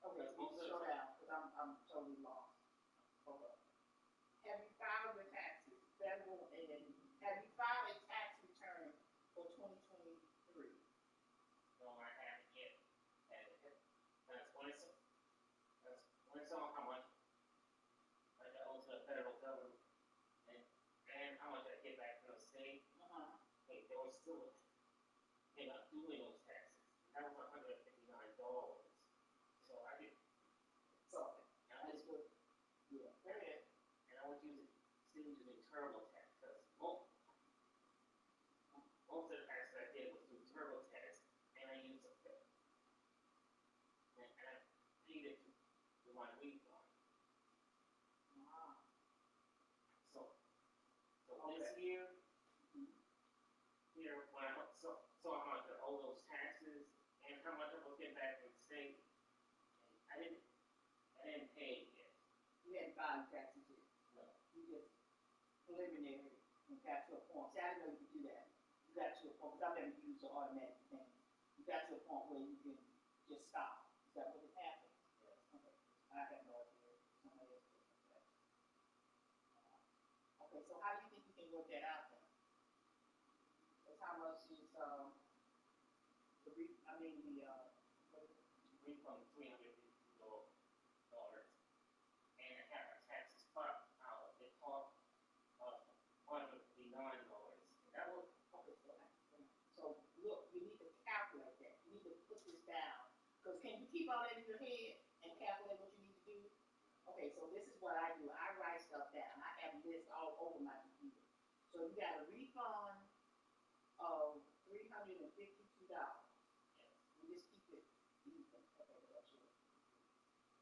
Okay, slow down, because I'm totally lost. Okay. Have you filed your taxes, federal, and have you filed a tax return for 2023? no, I haven't yet. And that's when it's on how much I owe to the federal government, and how much I get back from the state. Hey, they were still, they're not doing those taxes. That was $159. So I did, So, and I was, yeah, go ahead. and I was still using TurboTax, because most of the taxes I did was through TurboTax, and I used it. And I paid it to my refund. So this Okay. year, here, when I, so got to a point, see, I didn't know you could do that. You got to a point, because I've never used the automatic thing. You got to a point where you can just stop. Is that what it happened? Yes. Okay, I have no idea. Somebody else told me that. Okay, so how do you think you can work that out then? That's how much is, I mean, what is it? Refund $352, and have our taxes cut out, it cost, $159, and that was, Okay, so look, you need to calculate that. You need to put this down. Because can you keep all that in your head and calculate what you need to do? Okay, so this is what I do. I write stuff down. I have lists all over my computer. So you got a refund of $352. yes, You just keep it even. Okay, that's it.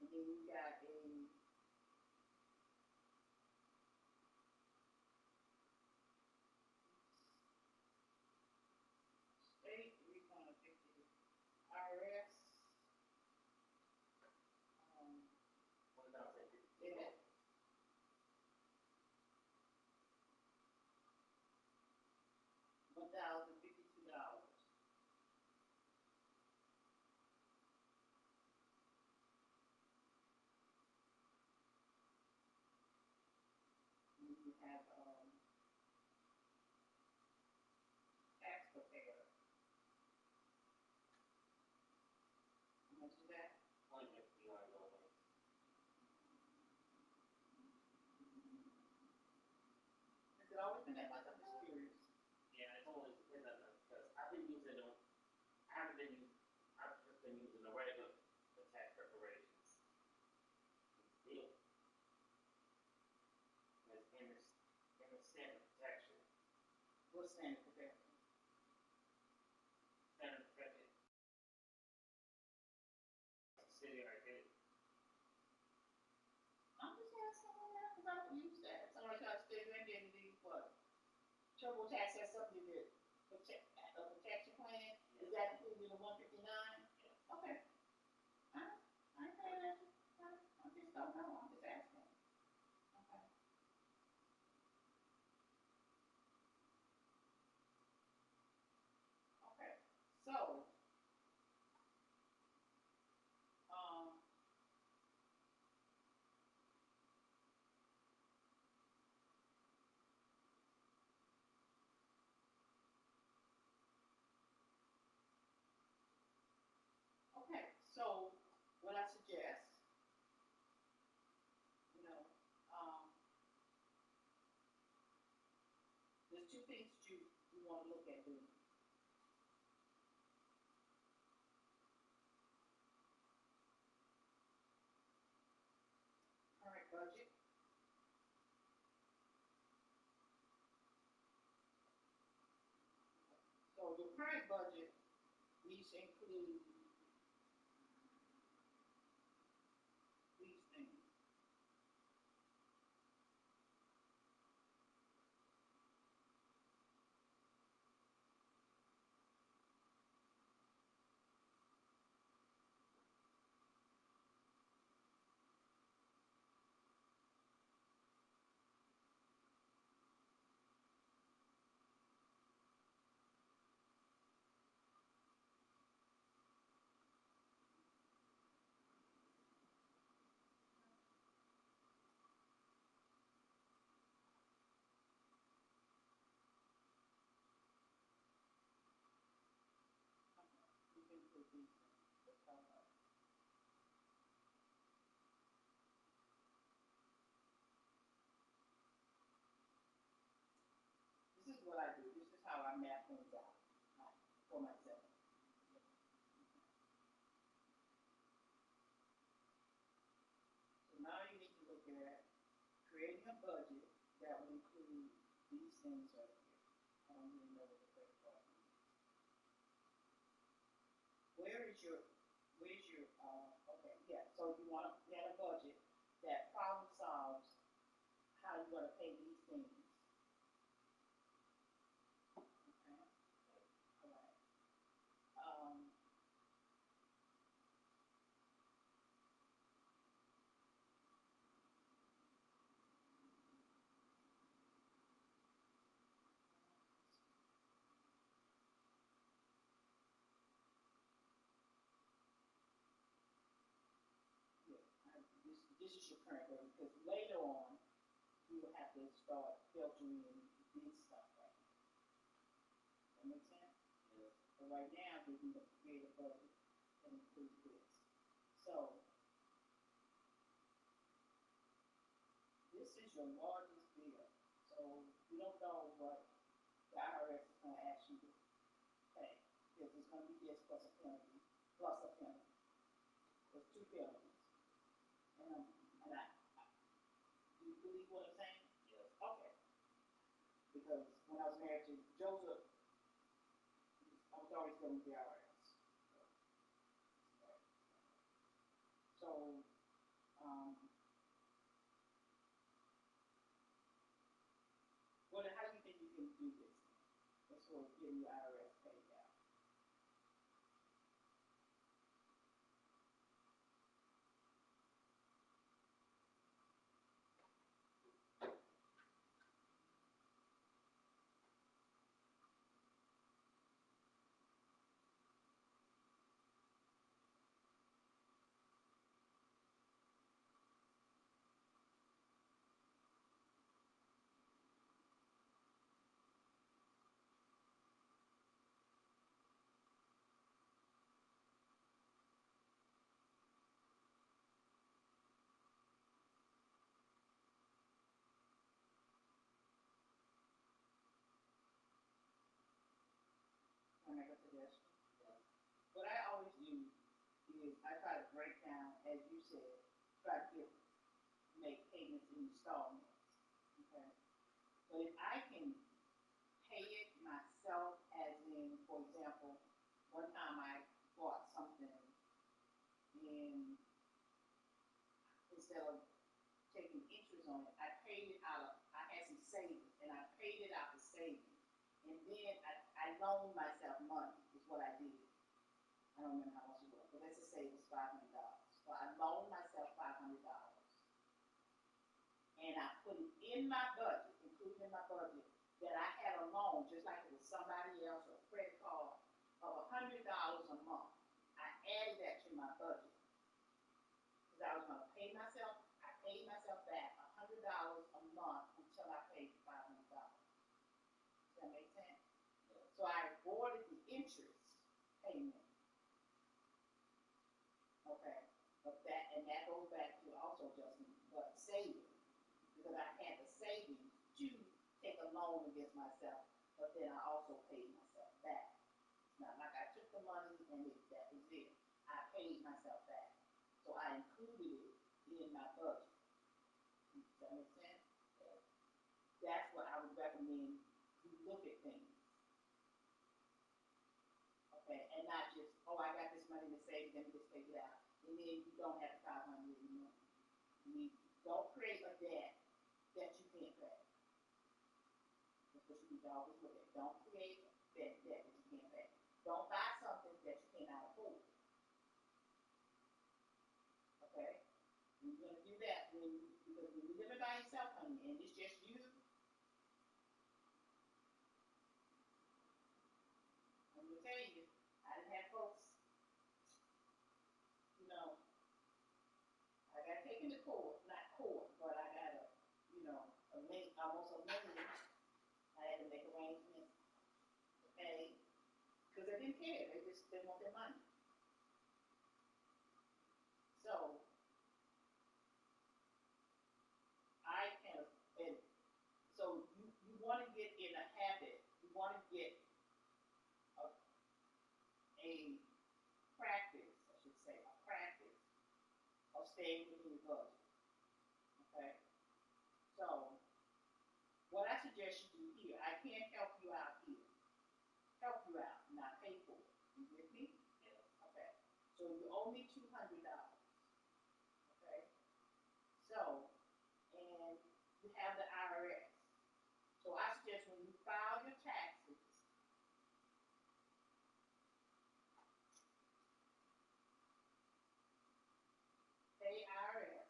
And then you got a state refund of 50, IRS. $1,052. Yeah. $1,052. And you have tax preparer. How much is that? $159. Has it always been that much? I'm just curious. Yeah, it's always been that, because I've been using them, I haven't been using, I've just been using the regular, the tax preparations. Still, in the standard protection, What's standard preparer? standard protection, subsidiary did. I'm just asking on that because I don't use that. Somebody tries to stay in there and do what? TurboTax has something that a protection plan. Is that included in the 159? Yes. Okay. I ain't paying attention. I just don't know. I'm just asking. Okay. Okay. So, um, okay. So, what I suggest, you know, there's two things that you want to look at doing. Current budget. So your current budget needs to include these things. You can include these things. This is what I do. This is how I map things out for myself. So now you need to look at creating a budget that will include these things right here. I don't even know what the credit card is. Where's your, okay, yeah, so you want to get a budget that problem solves how you're going to pay these things. Okay, all right. this is your current rate, because later on, you will have to start filtering in this stuff right now. That make sense? Yeah. But right now, we need to create a budget and include this. So, this is your largest bill, so you don't know what the IRS is gonna ask you to pay. Because it's gonna be this plus a penalty, plus a penalty. There's two penalties. And do you believe what I'm saying? Yes. Okay. Because when I was married to Joseph, I was always dealing with the IRS. So, um, how do you think you can do this? As far as getting your IRS paid out? Can I make a suggestion? Yeah. What I always do is I try to break down, as you said, try to make payments in installments. Okay. But if I can pay it myself, as in, for example, one time I bought something and instead of taking interest on it, I paid it out of, I had some savings and I paid it out of savings. And then I loaned myself money, is what I did. I don't remember how much it was, but let's just say it was $500. So I loaned myself $500. And I put it in my budget, including in my budget, that I had a loan, just like it was somebody else, or a credit card, of $100 a month. I added that to my budget. Because I was gonna pay myself, I paid myself back $100 a month until I paid $500. Does that make sense? Yeah. So I avoided the interest payment. Okay, but that goes back to also Justin, but saving. Because I had the savings to take a loan against myself, but then I also paid myself back. It's not like I took the money and that was it. I paid myself back. So I included it in my budget. Does that make sense? Yeah. That's what I would recommend you look at things. Okay, and not just, oh, I got this money to save, let me just take it out. And then you don't have 500 anymore. You don't create a debt that you can't pay. That's what you need to always look at. Don't create that debt that you can't pay. Don't buy something that you cannot afford. Okay? You're going to do that because when you're living by yourself, honey, and it's just you, I'm going to tell you, I didn't have folks, you know, I got taken to court, not court, but I got almost a million. I had to make arrangements to pay because they didn't care. They just didn't want their money. So I kind of, and so you want to get in a habit. You want to get a practice, I should say, a practice of staying within your budget. Okay. So what I suggest you do here, I can't help you out here. Help you out, not pay for it. You with me? Yeah. Okay. So you owe me $200. Okay. So, and you have the IRS. So I suggest when you file your taxes, pay IRS.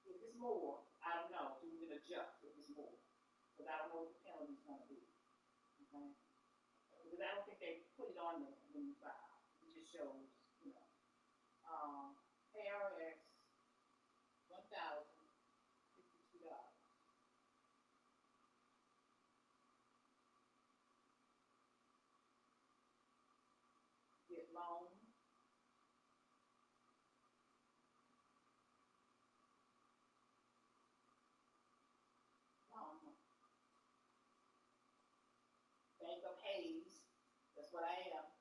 If it's more, I don't know, so you can adjust if it's more. Because I don't know what the penalty's gonna be. Okay? Because I don't think they put it on there when you file. It just shows, you know. loan. Bank of Hayes, that's what I am.